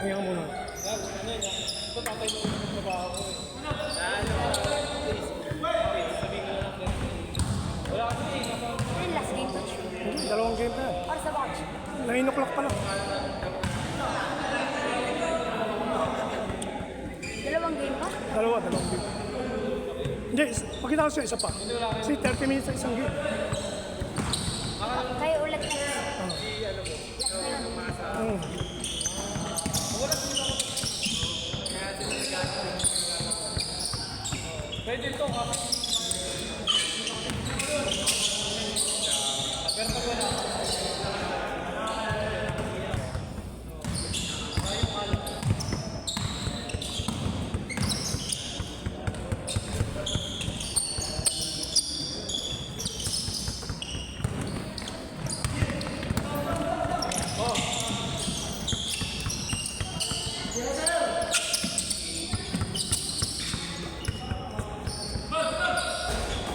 Hinga muna. Ito tatay mo yung trabaho ko eh. Wala kasi eh. Ano last game, coach? Dalawang game na. Or sa box? 9 o'clock pa lang. Dalawang game pa? Dalawang game. Hindi, pakita ko siya isa pa. Kasi 30 minutes sa isang game. Kayo ulit next. Last na yun. Pwede ito kasi. Pero pag wala.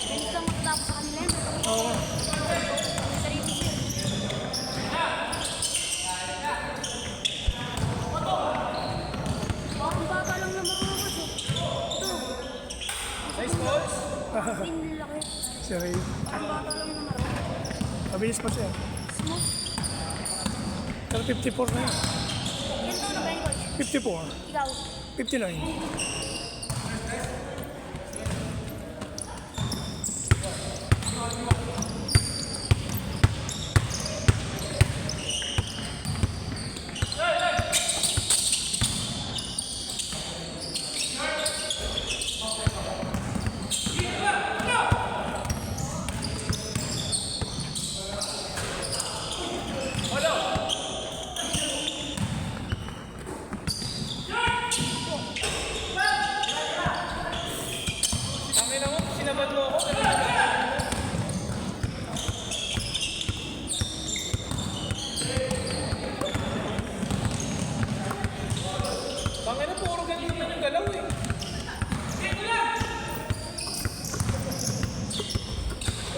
Hindi ka matatapos sa kanila yun. Oo. Sarili yun. Bakit bata lang na marunong kasi? Ito. Nice coach. Hindi laki. Si Ray. Ang bata lang na marunong. Mabilis pa siya. Smooth. Pero 54 na yun. Yan daw na ba yun, coach? 54. Ikaw. 59. Tangin mo, sinabad mo ako. Tangin na, puro ganito na yung galaw eh.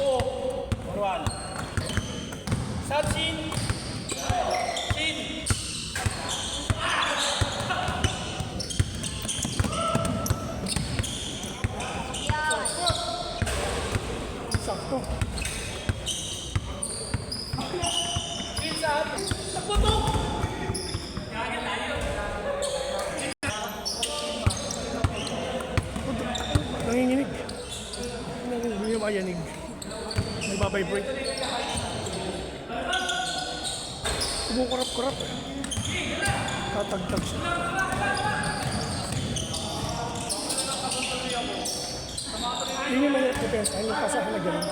Oh, Marwan. Sachin. Chin. Yan. Sakto. Chin sa atin. Nagputok! Nanginginig. Hindi yung mayanig. Nagbabibrate. Kumukurap-kurap eh. Tatagtag siya. Yun yung may depensa. Yung pasahan na gano'n.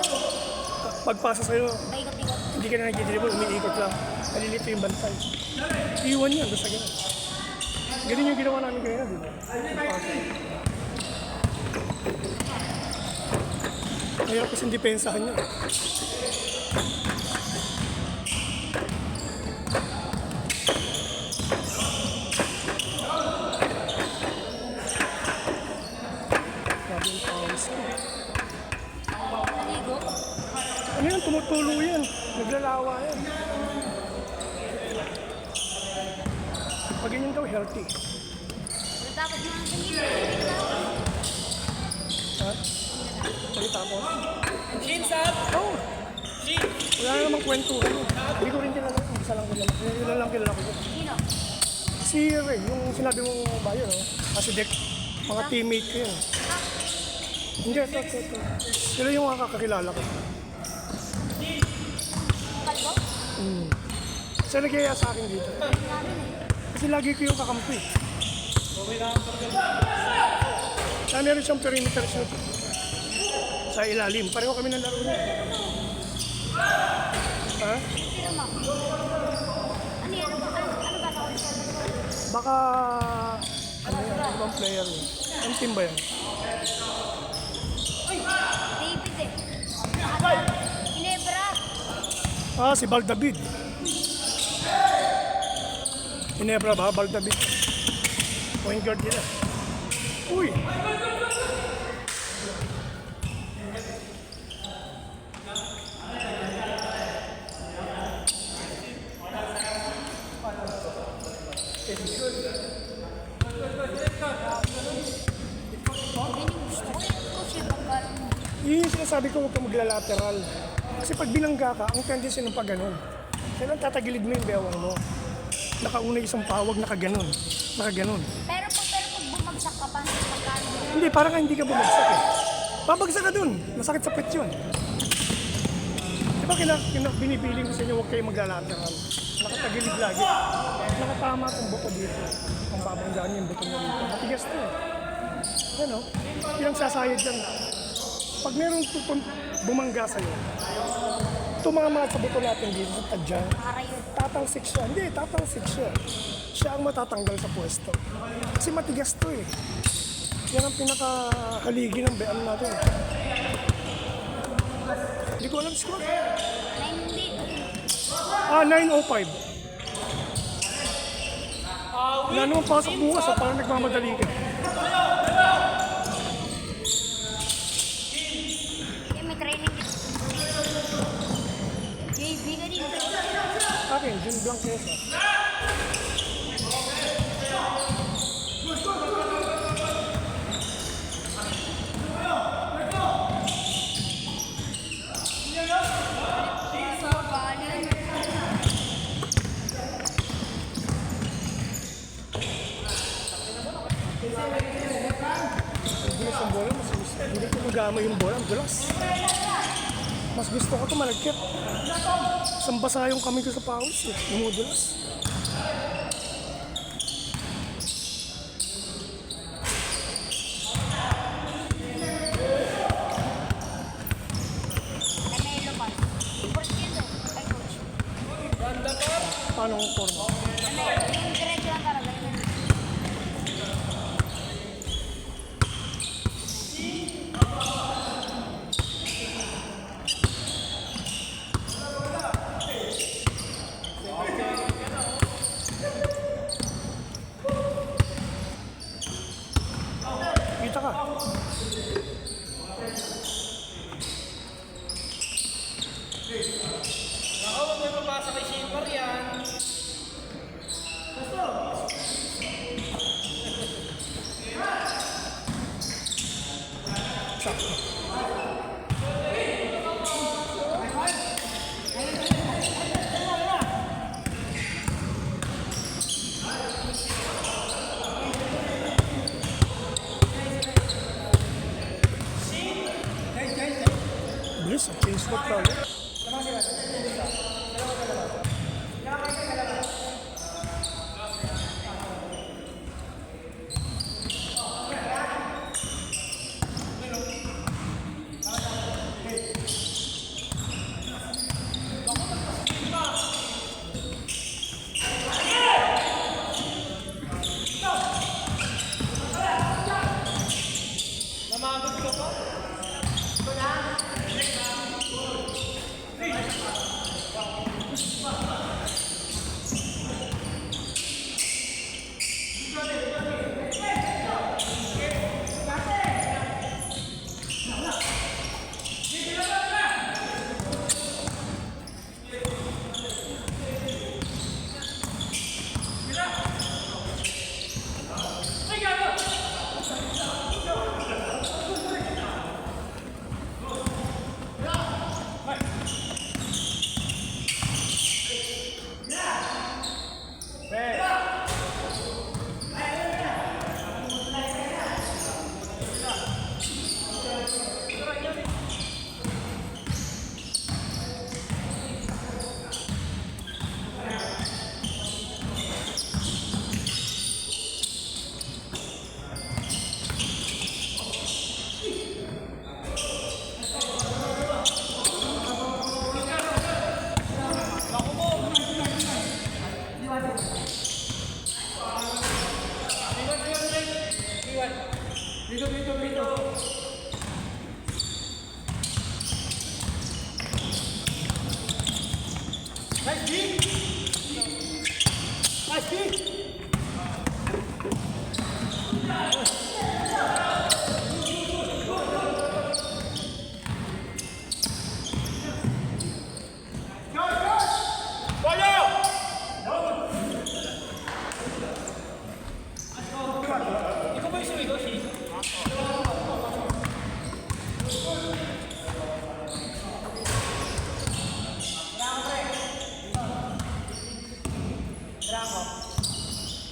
Pagpasa sa'yo, Paikot-ikot. hindi ka na nag-dribble, umiikot lang. Nalilito yung bantay. Iwan yan, basta gano'n. Ganun yung ginawa namin kanina, di ba? Pagpasa. Mahirap kasing depensahan niya. Grabe yung pawis ko. Naligo. Ano yan? Tumutulo yan. Naglalawa yan. Pag ganyan daw, healthy. Natapos mo ang tingin. Ha? Pagkatapos? Chin sa atin. Oo. Chin. Wala na namang kwentuhan. Hindi ko rin kilala. Isa lang kilala. Yun lang kilala ko. Sino? Si Ray, yung sinabi mong bayo, no? Kasi Dek, mga teammate ko yun. Hindi, ito. Sila yung mga kakakilala ko. Kalbo? Sila nagkaya sa akin dito. Namin eh. Kasi lagi ko yung kakampi. Kaya meron siyang perimeter shoot sa ilalim. Pareho kami ng laro niya. Ha? Sino mo? Ano yan? Ano ba tawag siya? Baka, ano yan, ano bang player yun? Ang team ba yan? David eh. Ginebra. Ah, si Baldavid. Ginebra ba? Baldavid. Point guard nila. Uy! Gusto ko yung coach yung pagkaroon mo. Yun yung sinasabi ko, huwag ka magla-lateral. Kasi pag binangga ka, ang tendency ng pag-ganon. Kailan tatagilid mo yung bewang mo. Nakauna isang pawag, nakaganon. Nakaganon. Pero pag bumagsak ka pa, pagkaroon mo. Hindi, parang hindi ka bumagsak eh. Babagsak ka dun. Masakit sa pet yun. Di ba binipiling ko sa inyo, huwag kayo magla-lateral. Nakatagilid lagi. Nakatama itong buto dito. Ang babanggaan yung buto mo dito. Matigas to eh. Yan o. Ilang sasayad yan. Pag meron bumangga sa'yo, itong mga sa buto natin dito sa tadyan, tatalsik siya. Hindi, tatalsik siya. Siya ang matatanggal sa pwesto. Kasi matigas to eh. Yan ang pinakahaligi ng bean natin. Hindi ko alam score. 9:05. Wala naman pasok bukas parang nagmamadali ka. Kaya may training dito. JB ka dito. Akin, Jun Blanquesa. Bilis ang bola, mas gusto. Hindi ko magama yung bola, ang dulas. Mas gusto ko ito malagkit. Isang basa yung kami ko sa pawis eh, lumudulas. Canelo pa. Coach dito. Ay, coach. Paano ang forma? Yung diretso lang talaga. Kita ka. Ako, huwag may papasa kay Shimmer yan. Sakto. Bilis, ang change look ka ulit. Namagod ka pa?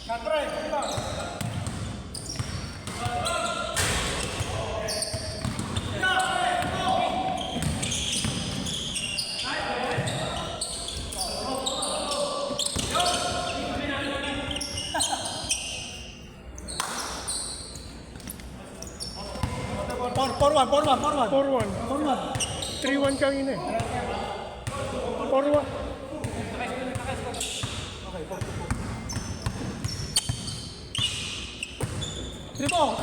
Forward. 4-1. 3-1 kanina eh. 4-1. Tripo.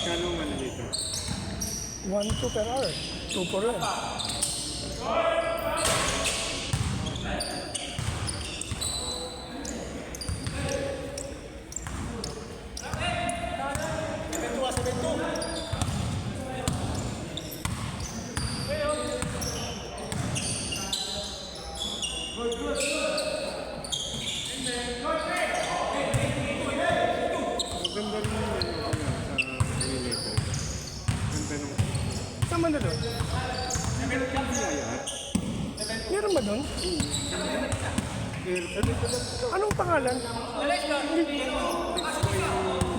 Kano man dito? 1-2 per hour. 2 per hour. Ang ganda rin yung ano ko yan sa relator. Ang tanong, Tama na doon. Meron ba doon? Anong pangalan?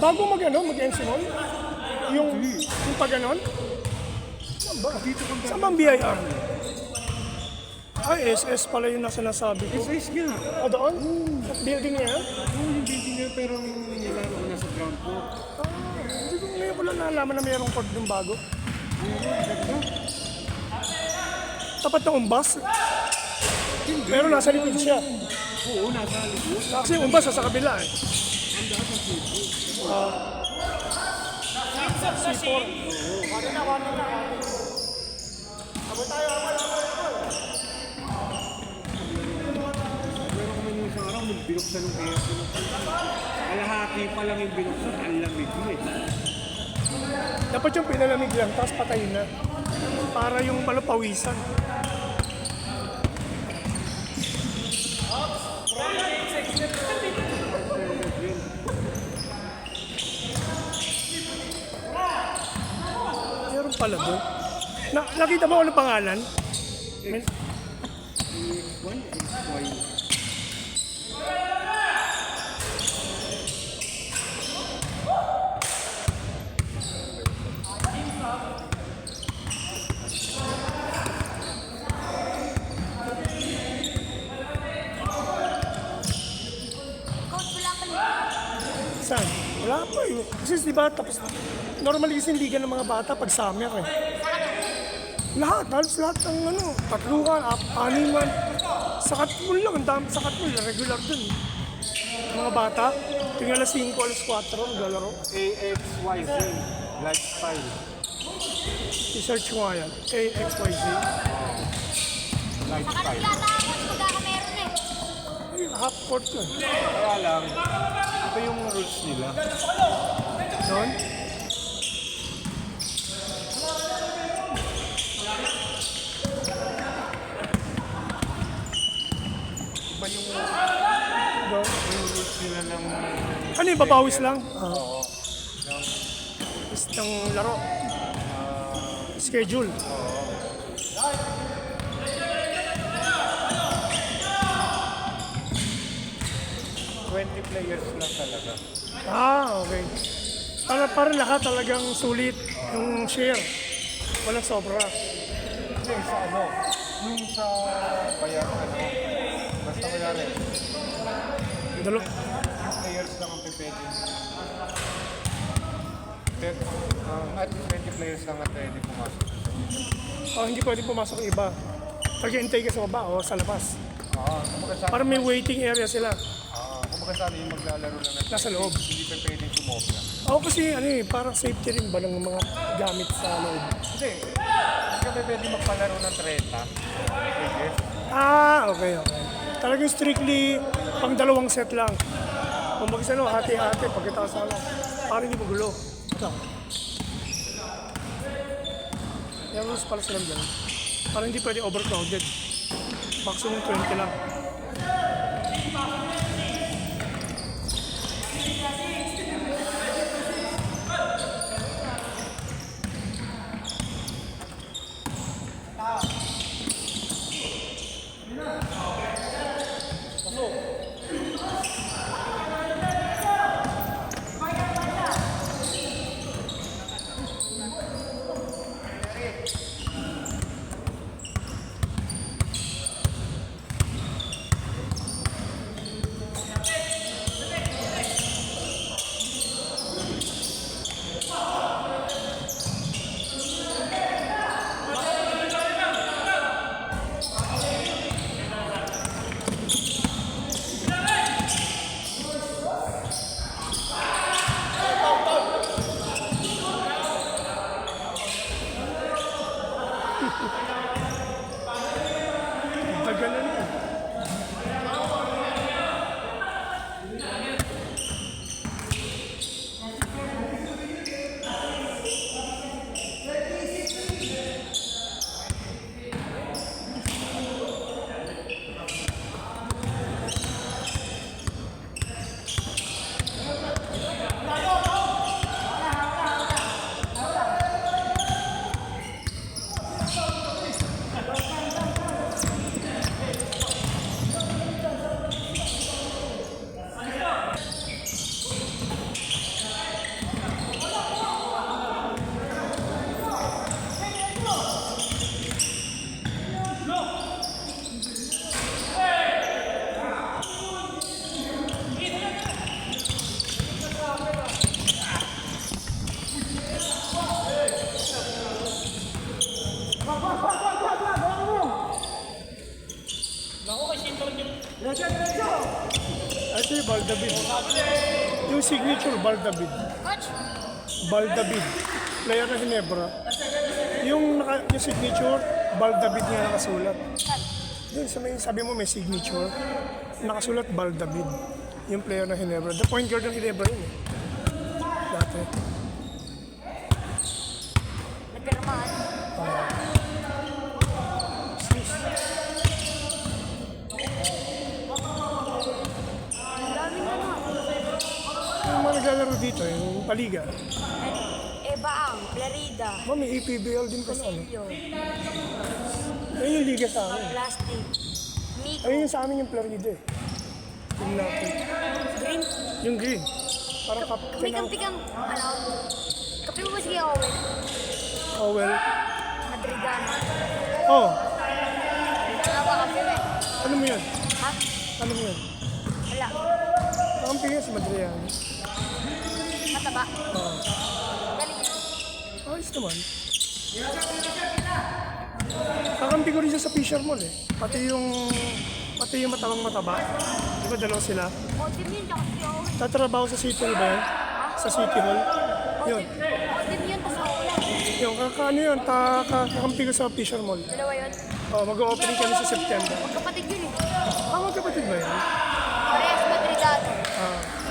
Bago mag-end small? Yung pag-ganon? Saan bang BIR? Ay, SS pala yung nasa nasabi ko. size nga. O doon? Sa building niya? Oo, yung building niya pero nilaro ko nasa ground floor. Hindi ko ngayon ko lang nalaman na mayroong court ng bago. Ganda. Tapat ng umbas. Pero nasa likod siya. Oo, nasa likod. Kasi yung umbas nasa kabila eh. C4. Meron kami yung isang araw, binuksan ng air. Kalahati pa lang yung binuksan, ang lamig eh. Dapat yung pinalamig lang, tapos patayin na. Para yung pawisan. Meron pala doon. Nakita mo ano pangalan? X1, XY. Coach, wala pa rin. Saan? Wala pa eh. Kasi di ba tapos normally kasi hindi ng mga bata pag summer eh. Lahat, halos lahat ng ano, tatluhan, animan. Sa Katmul lang, ang dami sa Katmul, regular dun. Mga bata, tingnan alas 5, alas 4, naglalaro. AXYZ, lifestyle. I-search mo nga yan, AXYZ. Sa kanila na, coach, magkaka meron eh. Ay, half court yun. Kaya lang, ito yung rules nila. Doon? Iba yung Doon? rules nila ng... Ano yung babawis lang? Is ng laro. Schedule. 20 players lang talaga. Okay. Para lahat talagang sulit yung share. Walang sobra. Hindi, sa ano, nung sa bayan, ano, basta mayari, Dalo. 15 players lang ang pipili. At 20 players lang ang pwede pumasok. Hindi pwede pumasok yung iba. Pag-intay ka sa baba o sa labas. Kumbaga sa Parang may waiting area sila. kumbaga sana yung maglalaro lang na Nasa loob. hindi pa pwede sumobra. Ako kasi parang safety rin ba ng mga gamit sa loob? Hindi, hindi kami pwede magpalaro ng 30. Pwede. Okay. Talagang strictly pang dalawang set lang. Kung mag-isa hati-hati, pagkatapos ano, parang hindi magulo. Ito. Yung rules pala silang dyan. Parang hindi pwede overcrowded. Maximum 20 lang. Tagal na yun. Ito yung Baldavid. Yung signature Baldavid. Coach, Baldavid. Player na Ginebra. Yung signature, Baldavid nga nakasulat. Doon sa may sabi mo may signature, nakasulat Baldavid. Yung player na Ginebra. The point guard ng Ginebra yun eh. Dati. nagpirmahan. Ang daming Yung mga naglalaro dito, yung paliga. Baang, Clarida, May APBL din pala. Ano? Silio, Ayun yung liga sa amin. Plastic, Miko, Ayun yung sa amin yung Florida eh. Yung natin. Green. Yung green. Parang captain ng Kumikam-pikam, kape mo ba si Owen? Owel. Madridana. Oh, Wala ba kape ba? ano mo yun? Ha? Ano mo yun? Wala. Kakampi nga si Madrian. Mataba. Oh. Galing. Ayos naman. Kakampi ko rin siya sa Fisher Mall eh. Pati yung matawang mataba. Di ba dalawa sila? Odim yun, tsaka si Owen. Tatrabaho sa City Hall ba yun? Sa City Hall? Yun. Odim yun, tas Owen. Yung ano yun, kakampi ko sa Fisher Mall. Dalawa yun. Oh, mag-opening kami sa September. Magkapatid yun eh. Magkapatid ba yun? Parehas Madridano. Ah.